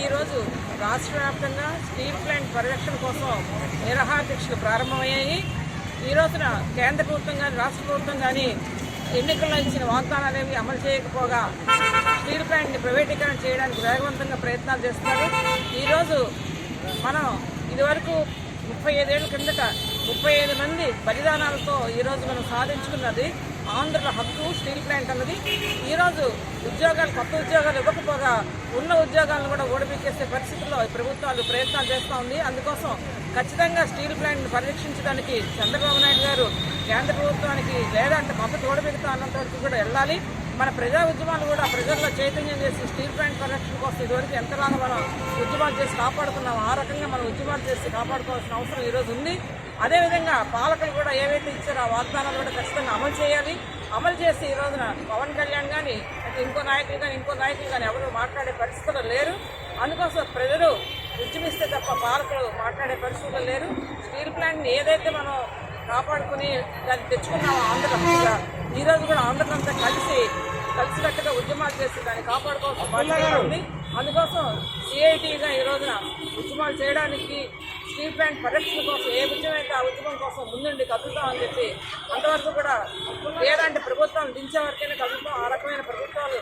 ఈరోజు రాష్ట్ర వ్యాప్తంగా స్టీల్ ప్లాంట్ పరిరక్షణ కోసం నిరాహార దీక్షలు ప్రారంభమయ్యాయి. ఈ రోజున కేంద్ర ప్రభుత్వం కానీ రాష్ట్ర ప్రభుత్వం కానీ ఎన్నికల్లో ఇచ్చిన వాగ్దానాలేవి అమలు చేయకపోగా స్టీల్ ప్లాంట్ని ప్రైవేటీకరణ చేయడానికి వేగవంతంగా ప్రయత్నాలు చేస్తున్నారు. ఈరోజు మనం ఇదివరకు 35 ఏళ్ల కిందట 35 మంది బలిదానాలతో ఈరోజు మనం సాధించుకున్నది ఆంధ్రుల హక్కు స్టీల్ ప్లాంట్ అన్నది. ఈరోజు కొత్త ఉద్యోగాలు ఇవ్వకపోగా ఉన్న ఉద్యోగాలను కూడా ఓడిపిచ్చేసే పరిస్థితుల్లో ప్రభుత్వాలు ప్రయత్నాలు చేస్తూ ఉంది. అందుకోసం ఖచ్చితంగా స్టీల్ ప్లాంట్ని పరిరక్షించడానికి చంద్రబాబు నాయుడు గారు కేంద్ర ప్రభుత్వానికి లేదంటే మద్దతు ఓడిపెడతా అన్నంత వరకు కూడా వెళ్ళాలి. మన ప్రజా ఉద్యమాలు కూడా ప్రజల్లో చైతన్యం చేసి స్టీల్ ప్లాంట్ పరిరక్షణ కోసం ఇదివరకు ఎంతలాగా మనం ఉద్యమాలు చేసి కాపాడుకున్నాం, ఆ రకంగా మనం ఉద్యమాలు చేసి కాపాడుకోవాల్సిన అవసరం ఈరోజు ఉంది. అదేవిధంగా పాలకులు కూడా ఏవైతే ఇచ్చారో ఆ వాగ్దానాలు కూడా ఖచ్చితంగా అమలు చేయాలి. అమలు చేసి ఈ రోజున పవన్ కళ్యాణ్ కానీ ఇంకో నాయకులు కానీ ఎవరు మాట్లాడే పరిస్థితులు లేరు. అందుకోసం ప్రజలు ఉద్యమిస్తే తప్ప పాలకులు మాట్లాడే పరిస్థితులు లేరు. స్టీల్ ప్లాంట్ని ఏదైతే మనం కాపాడుకుని దాన్ని తెచ్చుకున్నామో ఆంధ్రప్రదేశ్గా ఈరోజు కూడా ఆంధ్రప్రదేశ్ కలిసికట్టుగా ఉద్యమాలు చేసి దాన్ని కాపాడుకోవాల్సిన బాధ్యత ఉంది. అందుకోసం సిఐటిగా ఈ రోజున ఉద్యమాలు చేయడానికి స్టీల్ ప్లాంట్ పరిరక్షణ కోసం ఏ ఉద్యమం అయితే ఆ ఉద్యమం కోసం ముందుండి కదులుతామని చెప్పి అంతవరకు కూడా లేదంటే ప్రభుత్వాలు దించే వరకైనా కదులుతాం. ఆ రకమైన ప్రభుత్వాలు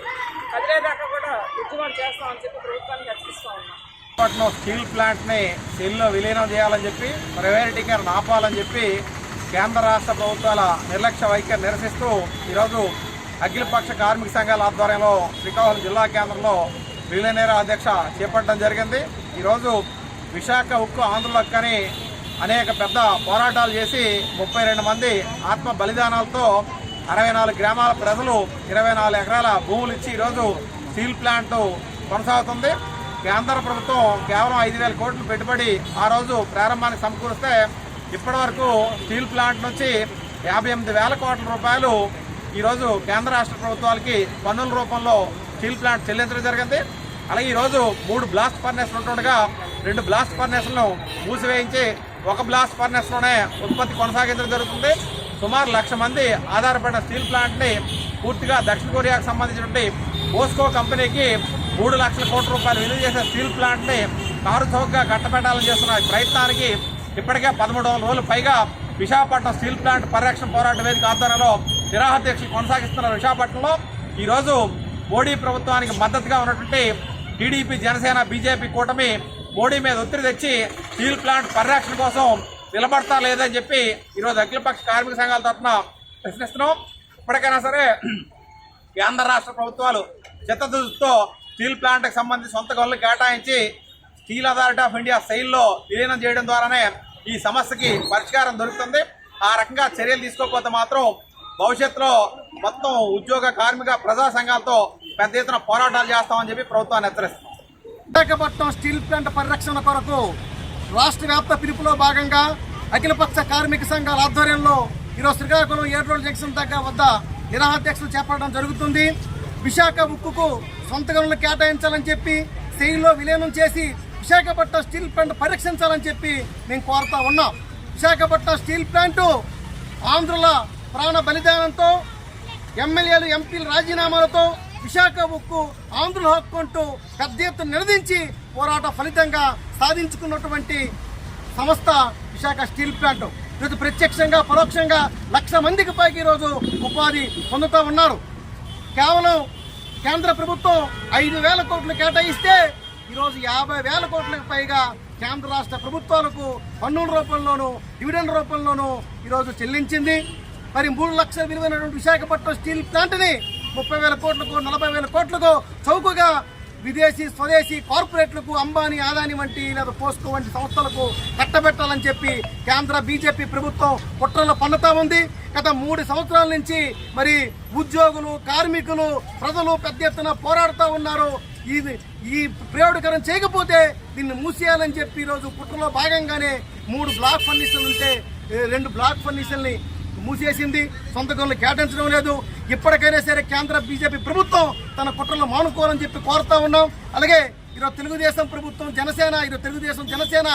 కదిలేదాకా కూడా ఉద్యమాలు చేస్తామని చెప్పి ప్రభుత్వాన్ని హెచ్చరిస్తూ ఉన్నాం. స్టీల్ ప్లాంట్ని సెల్లో విలీనం చేయాలని చెప్పి ప్రైవేటీకరణ ఆపాలని చెప్పి కేంద్ర రాష్ట్ర ప్రభుత్వాల నిర్లక్ష్య వైఖరి నిరసిస్తూ ఈరోజు అఖిలపక్ష కార్మిక సంఘాల ఆధ్వర్యంలో శ్రీకాకుళం జిల్లా కేంద్రంలో విలీనేర దీక్ష చేపట్టడం జరిగింది. ఈరోజు విశాఖ ఉక్కు ఆంధ్రుల హక్కని అనేక పెద్ద పోరాటాలు చేసి 32 మంది ఆత్మ బలిదానాలతో 64 గ్రామాల ప్రజలు 24 ఎకరాల భూములు ఇచ్చి ఈరోజు స్టీల్ ప్లాంట్ కొనసాగుతుంది. కేంద్ర ప్రభుత్వం కేవలం 5,000 కోట్లు పెట్టుబడి ఆ రోజు ప్రారంభానికి సమకూరిస్తే ఇప్పటి వరకు స్టీల్ ప్లాంట్ నుంచి 58,000 కోట్ల రూపాయలు ఈరోజు కేంద్ర రాష్ట్ర ప్రభుత్వాలకి పన్నుల రూపంలో స్టీల్ ప్లాంట్ చెల్లించడం జరిగింది. అలాగే ఈరోజు 3 బ్లాస్ట్ ఫర్నేస్లు ఉంటుండగా 2 బ్లాస్ట్ ఫర్నేస్లను మూసివేయించి 1 బ్లాస్ట్ ఫర్నేస్లోనే ఉత్పత్తి కొనసాగించడం జరుగుతుంది. సుమారు 1,00,000 మంది ఆధారపడిన స్టీల్ ప్లాంట్ని పూర్తిగా దక్షిణ కొరియాకు సంబంధించినటువంటి పోస్కో కంపెనీకి 3 లక్షల కోట్ల రూపాయలు విలువ చేసే స్టీల్ ప్లాంట్ని కారు చౌకగా కట్టబెట్టాలని చేస్తున్న ప్రయత్నానికి ఇప్పటికే 1300 రోజులు పైగా విశాఖపట్నం స్టీల్ ప్లాంట్ పరిరక్షణ పోరాట వేదిక ఆధ్వర్యంలో నిరాహార దీక్షలు కొనసాగిస్తున్న విశాఖపట్నంలో ఈరోజు మోడీ ప్రభుత్వానికి మద్దతుగా ఉన్నటువంటి టీడీపీ, జనసేన, బీజేపీ కూటమి మోడీ మీద ఒత్తిడి తెచ్చి స్టీల్ ప్లాంట్ పరిరక్షణ కోసం నిలబడతా లేదని చెప్పి ఈరోజు అఖిలపక్ష కార్మిక సంఘాల తరఫున ప్రశ్నిస్తున్నాం. ఇప్పటికైనా సరే కేంద్ర రాష్ట్ర ప్రభుత్వాలు చిత్తశుద్ధితో స్టీల్ ప్లాంట్కి సంబంధించి సొంత గనులు కేటాయించి స్టీల్ అథారిటీ ఆఫ్ ఇండియా సెయిల్లో విలీనం చేయడం ద్వారానే ఈ సమస్యకి పరిష్కారం దొరుకుతుంది. ఆ రకంగా చర్యలు తీసుకోకపోతే మాత్రం భవిష్యత్తులో మొత్తం ఉద్యోగ, కార్మిక, ప్రజా సంఘాలతో పెద్ద ఎత్తున పోరాటాలు చేస్తామని చెప్పి ప్రభుత్వాన్ని హెచ్చరిస్తున్నాం. విశాఖపట్నం స్టీల్ ప్లాంట్ పరిరక్షణ కొరకు రాష్ట్ర వ్యాప్త పిలుపులో భాగంగా అఖిలపక్ష కార్మిక సంఘాల ఆధ్వర్యంలో ఈరోజు శ్రీకాకుళం 7 రోడ్ జంక్షన్ దగ్గర వద్ద నిరాహార దీక్షలు చేపట్టడం జరుగుతుంది. విశాఖ ఉక్కుకు సొంత గనులు కేటాయించాలని చెప్పి సెయిల్లో విలీనం చేసి విశాఖపట్నం స్టీల్ ప్లాంట్ పరిరక్షించాలని చెప్పి మేము కోరుతా ఉన్నాం. విశాఖపట్నం స్టీల్ ప్లాంటు ఆంధ్రుల ప్రాణ బలిదానంతో, ఎమ్మెల్యేలు, ఎంపీల రాజీనామాలతో విశాఖ ఉక్కు ఆంధ్రుల హక్కు అంటూ పెద్ద ఎత్తున నిలదించి పోరాట ఫలితంగా సాధించుకున్నటువంటి సంస్థ విశాఖ స్టీల్ ప్లాంట్. ఈరోజు ప్రత్యక్షంగా, పరోక్షంగా 1,00,000 మందికి పైకి ఈరోజు ఉపాధి పొందుతూ ఉన్నారు. కేవలం కేంద్ర ప్రభుత్వం 5,000 కోట్లు కేటాయిస్తే ఈరోజు 50,000 కోట్లకు పైగా కేంద్ర రాష్ట్ర ప్రభుత్వాలకు పన్నుల రూపంలోనూ, డివిడెండ్ రూపంలోనూ ఈరోజు చెల్లించింది. మరి 3 లక్షల విలువైనటువంటి విశాఖపట్నం స్టీల్ ప్లాంట్ని 30,000 కోట్లకు, 40,000 కోట్లకు చౌకగా విదేశీ, స్వదేశీ కార్పొరేట్లకు, అంబానీ, అదానీ వంటి లేదా పోస్కో వంటి సంస్థలకు కట్టబెట్టాలని చెప్పి కేంద్ర బీజేపీ ప్రభుత్వం కుట్రలో పన్నుతా ఉంది. గత 3 సంవత్సరాల నుంచి మరి ఉద్యోగులు, కార్మికులు, ప్రజలు పెద్ద ఎత్తున పోరాడుతూ ఉన్నారు. ఈ ప్రైవేటీకరణ చేయకపోతే దీన్ని మూసేయాలని చెప్పి ఈరోజు కుట్రలో భాగంగానే 3 బ్లాక్ ఫర్నిచర్లు ఉంటే 2 బ్లాక్ ఫర్నిచర్ని మూసేసింది. సొంత గనులు కేటాయించడం లేదు. ఇప్పటికైనా సరే కేంద్ర బీజేపీ ప్రభుత్వం తన కుట్రలు మానుకోవాలని చెప్పి కోరుతా ఉన్నాం. అలాగే ఈరోజు తెలుగుదేశం ప్రభుత్వం, జనసేన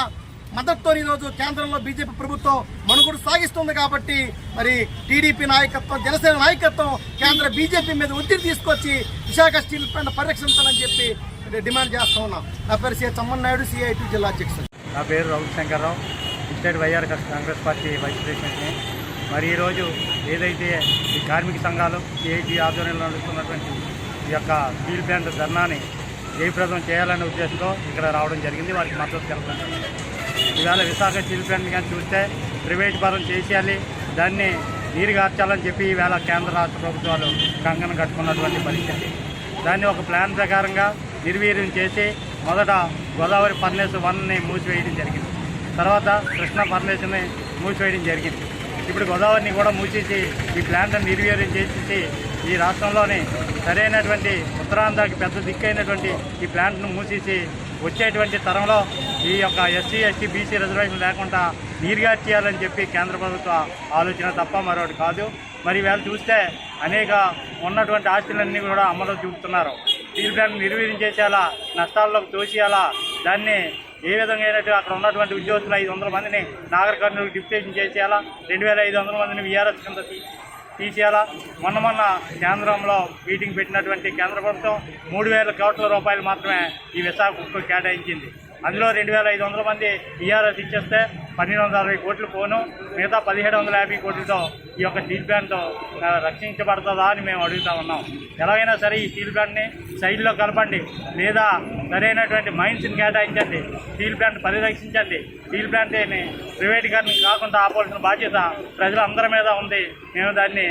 మద్దతుతో ఈరోజు కేంద్రంలో బీజేపీ ప్రభుత్వం మనుగడ సాగిస్తుంది. కాబట్టి మరి టీడీపీ నాయకత్వం, జనసేన నాయకత్వం కేంద్ర బీజేపీ మీద ఒత్తిడి తీసుకొచ్చి విశాఖ స్టీల్ ప్లాంట్ పరిరక్షించాలని చెప్పి డిమాండ్ చేస్తూ ఉన్నాం. నా పేరు సి చమ్మన్నాయుడు, CIT జిల్లా అధ్యక్షుడు. నా పేరు Raghushankarrao, state YR Congress party vice ప్రెసిడెంట్ని. మరి ఈరోజు ఏదైతే ఈ కార్మిక సంఘాలు CIT ఆధ్వర్యంలో నడుస్తున్నటువంటి ఈ యొక్క స్టీల్ ప్లాంట్ ధర్నాని జయప్రదం చేయాలనే ఉద్దేశంతో ఇక్కడ రావడం జరిగింది. వారికి మద్దతు తెలపడం. ఇవాళ విశాఖ స్టీల్ ప్లాంట్ కానీ చూస్తే ప్రైవేట్ పరం చేసేయాలి, దాన్ని నీరుగార్చాలని చెప్పి ఈవేళ కేంద్ర రాష్ట్ర ప్రభుత్వాలు కంకణం కట్టుకున్నటువంటి పరిస్థితి. దాన్ని ఒక ప్లాన్ ప్రకారంగా నిర్వీర్యం చేసి మొదట గోదావరి ఫర్నేస్ 1ని మూసివేయడం జరిగింది. తర్వాత కృష్ణా ఫర్నేస్ని మూసివేయడం జరిగింది. ఇప్పుడు గోదావరిని కూడా మూసేసి ఈ ప్లాంట్ని నిర్వీర్యం చేసేసి ఈ రాష్ట్రంలోని సరైనటువంటి ఉత్తరాంధ్రకి పెద్ద దిక్కైనటువంటి ఈ ప్లాంట్ను మూసేసి వచ్చేటువంటి తరంలో ఈ యొక్క SC, ST, BC రిజర్వేషన్ లేకుండా నీరుగార్చేయాలని చెప్పి కేంద్ర ప్రభుత్వ ఆలోచన తప్ప మరొకటి కాదు. మరి వీళ్ళు చూస్తే అనేక ఉన్నటువంటి ఆస్తులన్నీ కూడా అమలు చూపుతున్నారు. స్టీల్ ప్లాంట్ నిర్వీర్యం చేసేలా, నష్టాల్లోకి తోసేయాలా, దాన్ని ఏ విధంగా అయినట్టు అక్కడ ఉన్నటువంటి ఉద్యోగులు 500 మందిని నాగర్ కర్నూలు డిప్యుటేషన్ చేసేయాలా, 2500 మందిని VRS కింద తీసేయాలా. మొన్న కేంద్రంలో మీటింగ్ పెట్టినటువంటి కేంద్ర ప్రభుత్వం 3000 కోట్ల రూపాయలు మాత్రమే ఈ విశాఖకు కేటాయించింది. అందులో 2500 మంది VRS ఇచ్చేస్తే 1260 కోట్లు పోను, మిగతా 1750 కోట్లతో ఈ యొక్క స్టీల్ ప్లాంట్ రక్షించబడుతుందా అని మేము అడుగుతా ఉన్నాం. ఎలాగైనా సరే ఈ స్టీల్ ప్లాంట్ని సైడ్లో కలపండి, లేదా సరైనటువంటి మైన్స్ని కేటాయించండి, స్టీల్ ప్లాంట్ పరిరక్షించండి. స్టీల్ ప్లాంట్ని ప్రైవేటీకరణ కాకుండా ఆపాల్సిన బాధ్యత ప్రజలందరి మీద ఉంది. మేము దాన్ని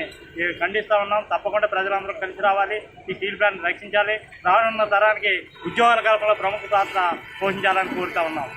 ఖండిస్తూ ఉన్నాం. తప్పకుండా ప్రజలందరూ కలిసి రావాలి, ఈ స్టీల్ ప్లాంట్ రక్షించాలి, రానున్న తరానికి ఉద్యోగాల కల్పనలో ప్రముఖ పాత్ర పోషించాలని కోరుతా ఉన్నాం.